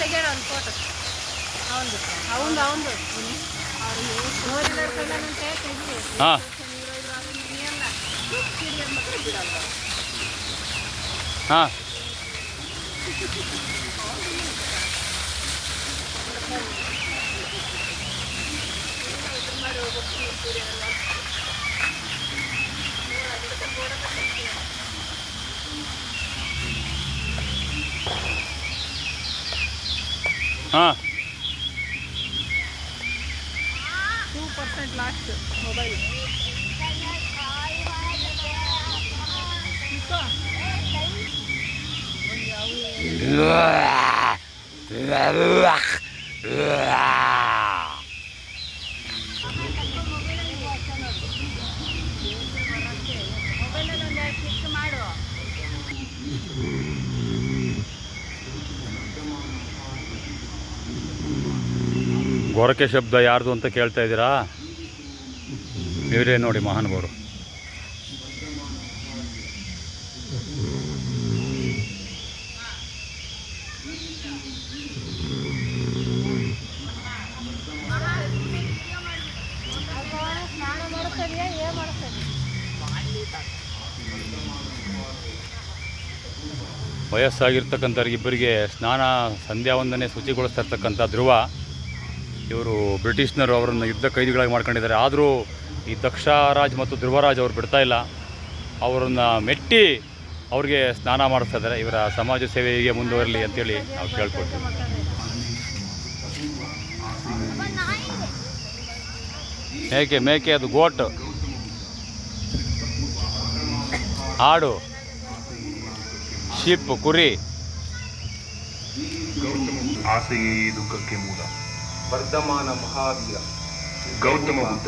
ತೆಗೆಯೋಣ ಒಂದು ಫೋಟೋ. ಅವನು ಅವನು ಹಾಂ ಹಾಂ ಹಾಂ 2% ಲಾಸ್ಟ್ ಮೊಬೈಲ್. ಗೊರಕೆ ಶಬ್ದ ಯಾರ್ದು ಅಂತ ಕೇಳ್ತಾ ಇದ್ದೀರಾ? ಇವರೇ ನೋಡಿ ಮಹಾನುಭಾವರು. ವಯಸ್ಸಾಗಿರ್ತಕ್ಕಂಥವ್ರಿಗೆ ಇಬ್ಬರಿಗೆ ಸ್ನಾನ ಸಂಧ್ಯಾ ವಂದನೆ ಶುಚಿಗೊಳಿಸ್ತಾ ಇರ್ತಕ್ಕಂಥ ಧ್ರುವ. ಇವರು ಬ್ರಿಟಿಷ್ನರು ಅವರನ್ನು ಯುದ್ಧ ಕೈದಿಗಳಾಗಿ ಮಾಡ್ಕೊಂಡಿದ್ದಾರೆ. ಆದರೂ ಈ ದಕ್ಷರಾಜ್ ಮತ್ತು ಧ್ರುವರಾಜ್ ಅವರು ಬಿಡ್ತಾ ಇಲ್ಲ. ಅವರನ್ನು ಮೆಟ್ಟಿ ಅವ್ರಿಗೆ ಸ್ನಾನ ಮಾಡಿಸ್ತಾ ಇದ್ದಾರೆ. ಇವರ ಸಮಾಜ ಸೇವೆ ಹೀಗೆ ಮುಂದುವರಲಿ ಅಂತೇಳಿ ನಾವು ಕೇಳ್ಕೊಳ್ತೀವಿ. ಮೇಕೆ ಅದು ಗೋಟ್, ಆಡು, ಶೀಪ್, ಕುರಿ. ಆಸೆಯೇ ದುಃಖಕ್ಕೆ ಮೂಲ. ವರ್ಧಮಾನ ಮಹಾವೀರ ಗೌತಮ ಬುದ್ಧ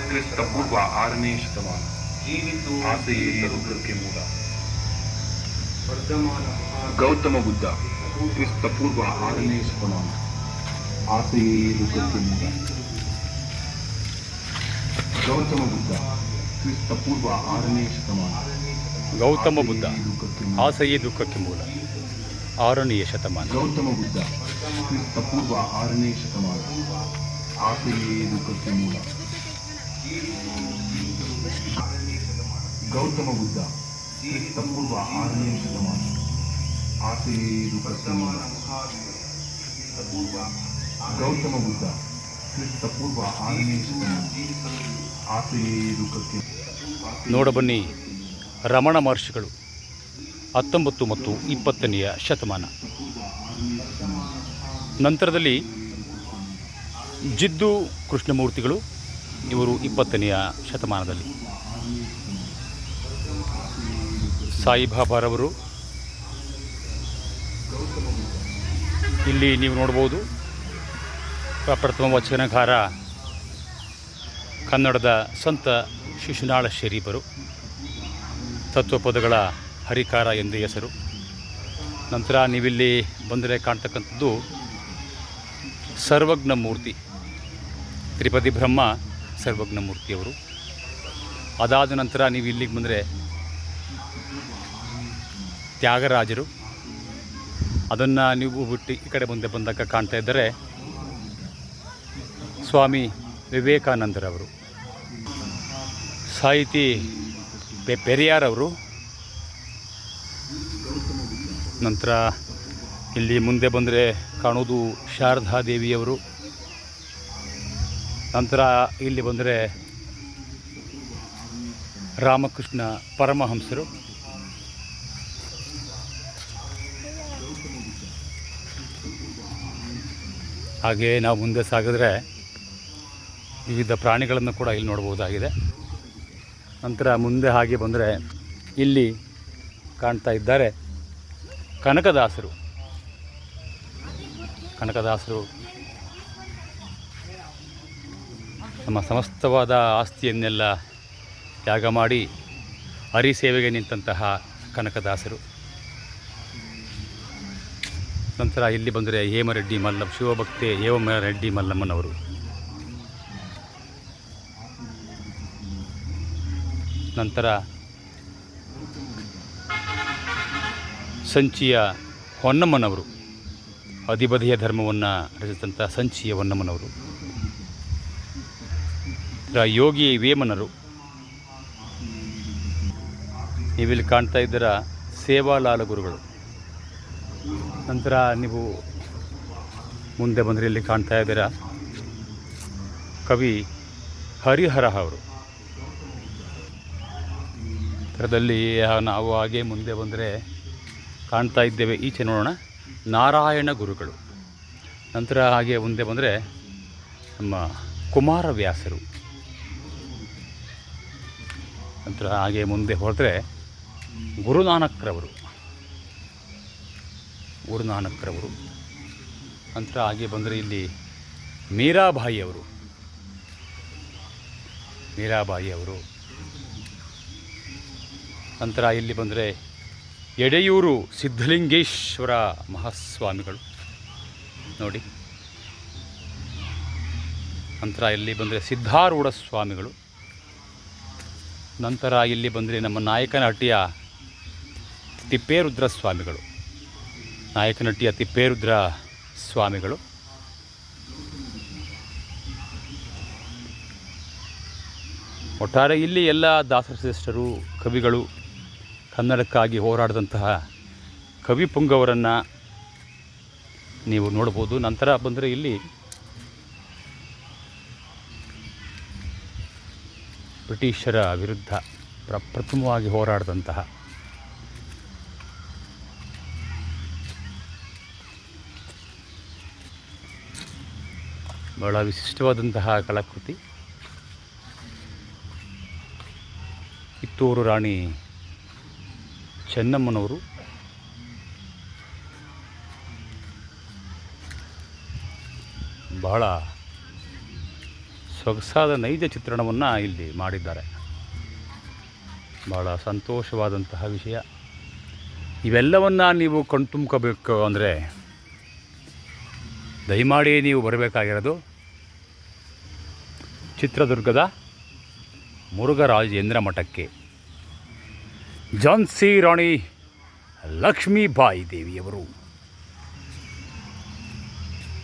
ಕ್ರಿಸ್ತ ಪೂರ್ವ 6ನೇ ಶತಮಾನ. ಜೀವಿತು ಆಸೆಯೇ ದುಃಖಕ್ಕೆ ಮೂಲ. ವರ್ಧಮಾನ ಗೌತಮ ಬುದ್ಧ ಕ್ರಿಸ್ತ ಪೂರ್ವ 6ನೇ ಶತಮಾನ. ಆಸೆಯೇ ದುಃಖಕ್ಕೆ ಮೂಲ. ಗೌತಮ ಬುದ್ಧ ಕ್ರಿಸ್ತ ಪೂರ್ವ 6ನೇ ಶತಮಾನ. ಗೌತಮ ಬುದ್ಧ ಆಸೆಯೇ ದುಃಖಕ್ಕೆ ಮೂಲ. 6ನೇ ಶತಮಾನ. ಗೌತಮ ಬುದ್ಧ ಕ್ರಿಸ್ತ ಪೂರ್ವ 6ನೇ ಶತಮಾನ. ಆಸೆಯೇ ದುಃಖಕ್ಕೆ ಮೂಲ. ಗೌತಮ ಬುದ್ಧ ಕ್ರಿಸ್ತ ಪೂರ್ವ 6ನೇ ಶತಮಾನ. ಆಸೆಯೇ ದುಃಖಕ್ಕೆ ಮೂಲ. ಗೌತಮ ಬುದ್ಧ ಕ್ರಿಸ್ತ ಪೂರ್ವ 6ನೇ ಶತಮಾನ. ಆಸೆಯೇ ದುಃಖಕ್ಕೆ. ನೋಡ ಬನ್ನಿ, ರಮಣ ಮಹರ್ಷಿಗಳು 19 ಮತ್ತು 20ನೇ ಶತಮಾನ. ನಂತರದಲ್ಲಿ ಜಿದ್ದು ಕೃಷ್ಣಮೂರ್ತಿಗಳು, ಇವರು 20ನೇ ಶತಮಾನದಲ್ಲಿ. ಸಾಯಿಬಾಬಾರವರು ಇಲ್ಲಿ ನೀವು ನೋಡ್ಬೋದು. ಪ್ರಥಮ ವಚನಕಾರ ಕನ್ನಡದ ಸಂತ ಶಿಶುನಾಳ ಶರೀಫರು. ತತ್ವಪದಗಳ ಹರಿಕಾರ ಎಂದು ಹೆಸರು. ನಂತರ ನೀವಿಲ್ಲಿ ಬಂದರೆ ಕಾಣ್ತಕ್ಕಂಥದ್ದು ಸರ್ವಜ್ಞ ಮೂರ್ತಿ, ತ್ರಿಪದಿ ಬ್ರಹ್ಮ ಸರ್ವಜ್ಞ ಮೂರ್ತಿಯವರು. ಅದಾದ ನಂತರ ನೀವು ಇಲ್ಲಿಗೆ ಬಂದರೆ ತ್ಯಾಗರಾಜರು. ಅದನ್ನು ನೀವು ಬಿಟ್ಟು ಈ ಕಡೆ ಮುಂದೆ ಬಂದಾಗ ಕಾಣ್ತಾ ಇದ್ದರೆ ಸ್ವಾಮಿ ವಿವೇಕಾನಂದರವರು. ಸಾಹಿತಿ ಪೆರಿಯಾರವರು. ನಂತರ ಇಲ್ಲಿ ಮುಂದೆ ಬಂದರೆ ಕಾಣುವುದು ಶಾರದಾದೇವಿಯವರು. ನಂತರ ಇಲ್ಲಿ ಬಂದರೆ ರಾಮಕೃಷ್ಣ ಪರಮಹಂಸರು. ಹಾಗೆಯೇ ನಾವು ಮುಂದೆ ಸಾಗಿದ್ರೆ ವಿವಿಧ ಪ್ರಾಣಿಗಳನ್ನು ಕೂಡ ಇಲ್ಲಿ ನೋಡ್ಬೋದಾಗಿದೆ. ನಂತರ ಮುಂದೆ ಹಾಗೆ ಬಂದರೆ ಇಲ್ಲಿ ಕಾಣ್ತಾ ಇದ್ದಾರೆ ಕನಕದಾಸರು. ಕನಕದಾಸರು ನಮ್ಮ ಸಮಸ್ತವಾದ ಆಸ್ತಿಯನ್ನೆಲ್ಲ ತ್ಯಾಗ ಮಾಡಿ ಹರಿಸೇವೆಗೆ ನಿಂತಹ ಕನಕದಾಸರು. ನಂತರ ಇಲ್ಲಿ ಬಂದರೆ ಹೇಮರೆಡ್ಡಿ ಮಲ್ಲಮ್ಮ, ಶಿವಭಕ್ತೆ ಹೇಮರೆಡ್ಡಿ ಮಲ್ಲಮ್ಮನವರು. ನಂತರ ಸಂಚಿಯ ಹೊನ್ನಮ್ಮನವರು ಅಧಿಬದೆಯ ಧರ್ಮವನ್ನು ರಚಿಸಿದಂಥ ಸಂಚಿಯ ಹೊನ್ನಮ್ಮನವರು, ಯೋಗಿ ವೇಮನರು, ನೀವಿಲ್ಲಿ ಕಾಣ್ತಾ ಇದ್ದೀರ ಸೇವಾಲಾಲ ಗುರುಗಳು. ನಂತರ ನೀವು ಮುಂದೆ ಬಂದರೆ ಇಲ್ಲಿ ಕಾಣ್ತಾ ಇದ್ದೀರ ಕವಿ ಹರಿಹರ ಅವರು. ಥರದಲ್ಲಿ ನಾವು ಹಾಗೆ ಮುಂದೆ ಬಂದರೆ ಕಾಣ್ತಾ ಇದ್ದೇವೆ, ಈಚೆ ನೋಡೋಣ ನಾರಾಯಣ ಗುರುಗಳು. ನಂತರ ಹಾಗೆ ಮುಂದೆ ಬಂದರೆ ನಮ್ಮ ಕುಮಾರವ್ಯಾಸರು. ನಂತರ ಹಾಗೆ ಮುಂದೆ ಹೋದರೆ ಗುರುನಾನಕ್ರವರು. ನಂತರ ಹಾಗೆ ಬಂದರೆ ಇಲ್ಲಿ ಮೀರಾಬಾಯಿ ಅವರು. ನಂತರ ಇಲ್ಲಿ ಬಂದರೆ ಎಡೆಯೂರು ಸಿದ್ಧಲಿಂಗೇಶ್ವರ ಮಹಾಸ್ವಾಮಿಗಳು ನೋಡಿ. ನಂತರ ಇಲ್ಲಿ ಬಂದರೆ ಸಿದ್ಧಾರೂಢ ಸ್ವಾಮಿಗಳು. ನಂತರ ಇಲ್ಲಿ ಬಂದರೆ ನಮ್ಮ ನಾಯಕನಹಟ್ಟಿಯ ತಿಪ್ಪೇರುದ್ರ ಸ್ವಾಮಿಗಳು. ಒಟ್ಟಾರೆ ಇಲ್ಲಿ ಎಲ್ಲ ದಾಸಶ್ರೇಷ್ಠರು, ಕವಿಗಳು, ಕನ್ನಡಕ್ಕಾಗಿ ಹೋರಾಡಿದಂತಹ ಕವಿ ಪುಂಗವರನ್ನು ನೀವು ನೋಡ್ಬೋದು. ನಂತರ ಬಂದರೆ ಇಲ್ಲಿ ಬ್ರಿಟಿಷರ ವಿರುದ್ಧ ಪ್ರಪ್ರಥಮವಾಗಿ ಹೋರಾಡಿದಂತಹ ಬಹಳ ವಿಶಿಷ್ಟವಾದಂತಹ ಕಲಾಕೃತಿ. ಕಿತ್ತೂರು ರಾಣಿ ಚೆನ್ನಮ್ಮನವರು. ಬಹಳ ಸೊಗಸಾದ ನೈಜ ಚಿತ್ರಣವನ್ನು ಇಲ್ಲಿ ಮಾಡಿದ್ದಾರೆ. ಬಹಳ ಸಂತೋಷವಾದಂತಹ ವಿಷಯ. ಇವೆಲ್ಲವನ್ನು ನೀವು ಕಣ್ತುಂಬ್ಕೋಬೇಕು ಅಂದರೆ ದಯಮಾಡಿ ನೀವು ಬರಬೇಕಾಗಿರೋದು ಚಿತ್ರದುರ್ಗದ ಮುರುಘರಾಜೇಂದ್ರ ಮಠಕ್ಕೆ. ಝಾನ್ಸಿ ರಾಣಿ ಲಕ್ಷ್ಮೀಬಾಯಿ ದೇವಿಯವರು.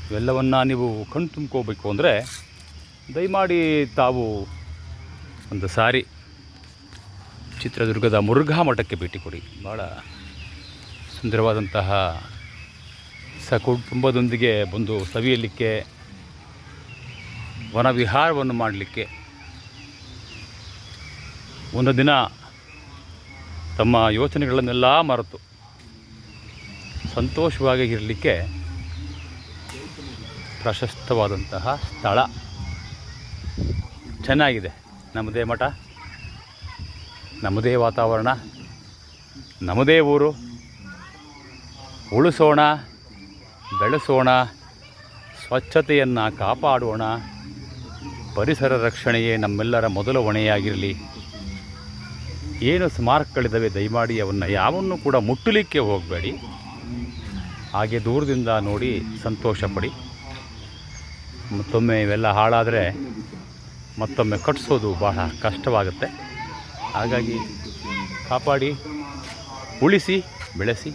ಇವೆಲ್ಲವನ್ನು ನೀವು ಕಣ್ತುಂಬ್ಕೋಬೇಕು ಅಂದರೆ ದಯಮಾಡಿ ತಾವು ಒಂದು ಸಾರಿ ಚಿತ್ರದುರ್ಗದ ಮುರುಘಾ ಮಠಕ್ಕೆ ಭೇಟಿ ಕೊಡಿ. ಭಾಳ ಸುಂದರವಾದಂತಹ ಸಕುಟುಂಬದೊಂದಿಗೆ ಬಂದು ಸವಿಯಲಿಕ್ಕೆ, ವನವಿಹಾರವನ್ನು ಮಾಡಲಿಕ್ಕೆ, ಒಂದು ದಿನ ತಮ್ಮ ಯೋಚನೆಗಳನ್ನೆಲ್ಲ ಮರೆತು ಸಂತೋಷವಾಗಿ ಇರಲಿಕ್ಕೆ ಪ್ರಶಸ್ತವಾದಂತಹ ಸ್ಥಳ. ಚೆನ್ನಾಗಿದೆ. ನಮ್ಮದೇ ಮಠ, ನಮ್ಮದೇ ವಾತಾವರಣ, ನಮ್ಮದೇ ಊರು. ಉಳಿಸೋಣ, ಬೆಳೆಸೋಣ, ಸ್ವಚ್ಛತೆಯನ್ನು ಕಾಪಾಡೋಣ. ಪರಿಸರ ರಕ್ಷಣೆಯೇ ನಮ್ಮೆಲ್ಲರ ಮೊದಲ ಹೊಣೆಯಾಗಿರಲಿ. ಏನು ಸ್ಮಾರಕಗಳಿದ್ದಾವೆ ದಯಮಾಡಿ ಅವನ್ನು ಯಾವನ್ನೂ ಕೂಡ ಮುಟ್ಟಲಿಕ್ಕೆ ಹೋಗಬೇಡಿ. ಹಾಗೆ ದೂರದಿಂದ ನೋಡಿ ಸಂತೋಷಪಡಿ. ಮತ್ತೊಮ್ಮೆ ಇವೆಲ್ಲ ಹಾಳಾದರೆ ಮತ್ತೊಮ್ಮೆ ಕಟ್ಟಿಸೋದು ಬಹಳ ಕಷ್ಟವಾಗುತ್ತೆ. ಹಾಗಾಗಿ ಕಾಪಾಡಿ, ಉಳಿಸಿ ಬೆಳೆಸಿ.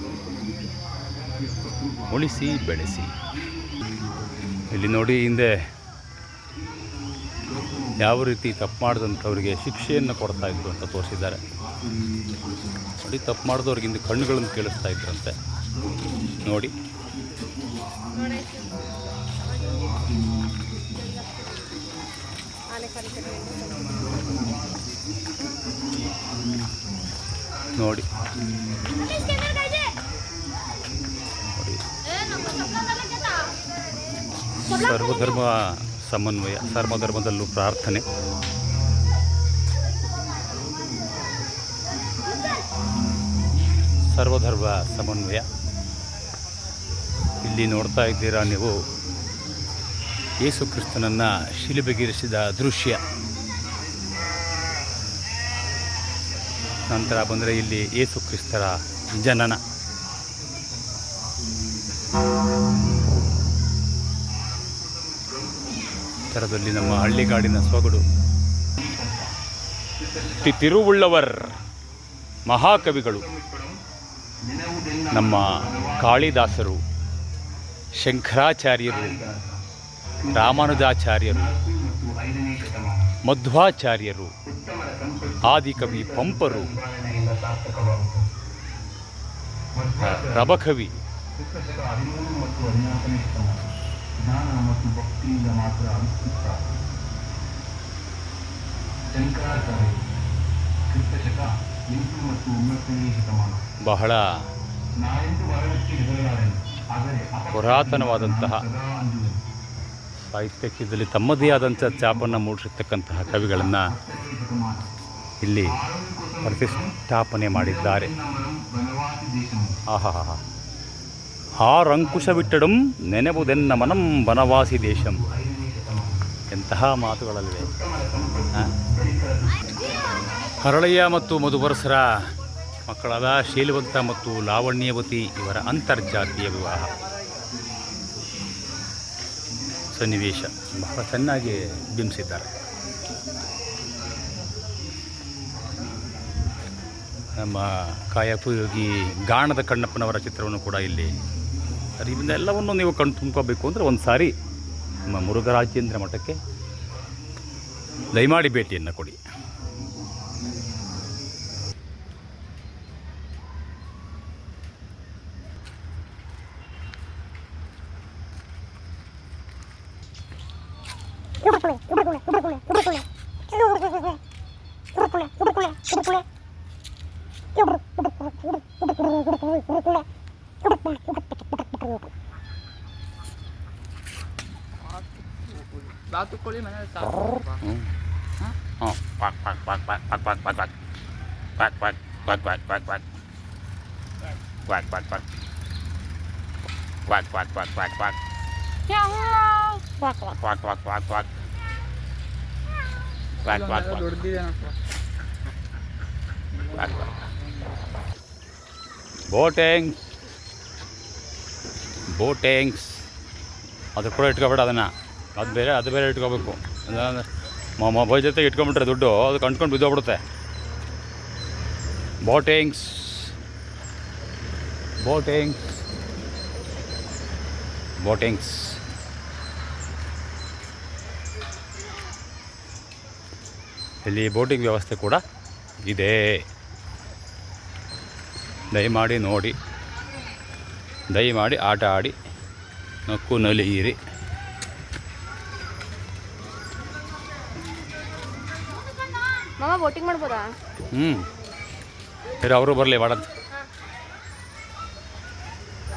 ಇಲ್ಲಿ ನೋಡಿ, ಹಿಂದೆ ಯಾವ ರೀತಿ ತಪ್ಪು ಮಾಡಿದಂಥವ್ರಿಗೆ ಶಿಕ್ಷೆಯನ್ನು ಕೊಡ್ತಾಯಿದ್ರು ಅಂತ ತೋರಿಸಿದ್ದಾರೆ ನೋಡಿ. ತಪ್ಪು ಮಾಡಿದವ್ರಿಗೆ ಹಿಂದೆ ಕಣ್ಣುಗಳನ್ನು ಕೇಳಿಸ್ತಾ ಇದ್ರಂತೆ ನೋಡಿ. ನೋಡಿ ಸರ್ವಧರ್ಮ ಸಮನ್ವಯ, ಸರ್ವಧರ್ಮದಲ್ಲೂ ಪ್ರಾರ್ಥನೆ. ಸರ್ವಧರ್ಮ ಸಮನ್ವಯ. ಇಲ್ಲಿ ನೋಡ್ತಾ ಇದ್ದೀರಾ ನೀವು ಯೇಸು ಕ್ರಿಸ್ತನನ್ನು ಶಿಲುಬೆಗೇರಿಸಿದ ದೃಶ್ಯ. ನಂತರ ಬಂದರೆ ಇಲ್ಲಿ ಯೇಸು ಕ್ರಿಸ್ತರ ಜನನ. ಥರದಲ್ಲಿ ನಮ್ಮ ಹಳ್ಳಿಗಾಡಿನ ಸೊಗಡು. ತಿರುವುಳ್ಳವರ್ ಮಹಾಕವಿಗಳು, ನಮ್ಮ ಕಾಳಿದಾಸರು, ಶಂಕರಾಚಾರ್ಯರು, ರಾಮಾನುಜಾಚಾರ್ಯರು, ಮಧ್ವಾಚಾರ್ಯರು, ಆದಿಕವಿ ಪಂಪರು, ರಬಕವಿ, ಬಹಳ ಪುರಾತನವಾದಂತಹ ಸಾಹಿತ್ಯದಲ್ಲಿ ತಮ್ಮದೇ ಆದಂಥ ಛಾಪನ್ನು ಮೂಡಿಸಿರ್ತಕ್ಕಂತಹ ಕವಿಗಳನ್ನು ಇಲ್ಲಿ ಪ್ರತಿಷ್ಠಾಪನೆ ಮಾಡಿದ್ದಾರೆ. ಆಹಾ ಹಾರಂಕುಶವಿಟ್ಟಡಂ ನೆನೆಬುದೆನ್ನ ಮನಂ ಬನವಾಸಿ ದೇಶಂ. ಎಂತಹ ಮಾತುಗಳಲ್ವೇ. ಹರಳಯ್ಯ ಮತ್ತು ಮಧುವರಸರ ಮಕ್ಕಳಾದ ಶೀಲವಂತ ಮತ್ತು ಲಾವಣ್ಯವತಿ ಇವರ ಅಂತರ್ಜಾತೀಯ ವಿವಾಹ ಸನ್ನಿವೇಶ ಬಹಳ ಚೆನ್ನಾಗಿ ಬಿಂಬಿಸಿದ್ದಾರೆ. ನಮ್ಮ ಕಾಯಕಯೋಗಿ ಗಾಣದ ಕಣ್ಣಪ್ಪನವರ ಚಿತ್ರವನ್ನು ಕೂಡ ಇಲ್ಲಿ ಇದನ್ನೆಲ್ಲವನ್ನು ನೀವು ಕಣ್ಣು ತುಂಬ್ಕೋಬೇಕು ಅಂದರೆ ಒಂದು ಸಾರಿ ನಮ್ಮ ಮುರುಘರಾಜೇಂದ್ರ ಮಠಕ್ಕೆ ದಯಮಾಡಿ ಭೇಟಿಯನ್ನು ಕೊಡಿ. ಬಾತುಕೋಳಿ ಮನೆ ಬೋಟಿಂಗ್ಸ್ ಅದು ಕೂಡ ಇಟ್ಕೊಬೇಡ, ಅದನ್ನು ಅದು ಬೇರೆ ಇಟ್ಕೋಬೇಕು. ಮೊಬೈಲ್ ಜೊತೆಗೆ ಇಟ್ಕೊಂಬಿಟ್ರೆ ದುಡ್ಡು ಅದು ಕಂಡ್ಕೊಂಡು ಬಿದ್ದೋಗ್ಬಿಡುತ್ತೆ. ಬೋಟಿಂಗ್ಸ್ ಇಲ್ಲಿ ಬೋಟಿಂಗ್ ವ್ಯವಸ್ಥೆ ಕೂಡ ಇದೆ. ದಯಮಾಡಿ ನೋಡಿ, ದಯಮಾಡಿ ಆಟ ಆಡಿ ನಕ್ಕು ನಲಿಯಿರಿ. ಮಾಮ ಬೋಟಿಂಗ್ ಮಾಡ್ಬೋದಾ? ಅವರು ಬರಲಿ ಮಾಡಂತ.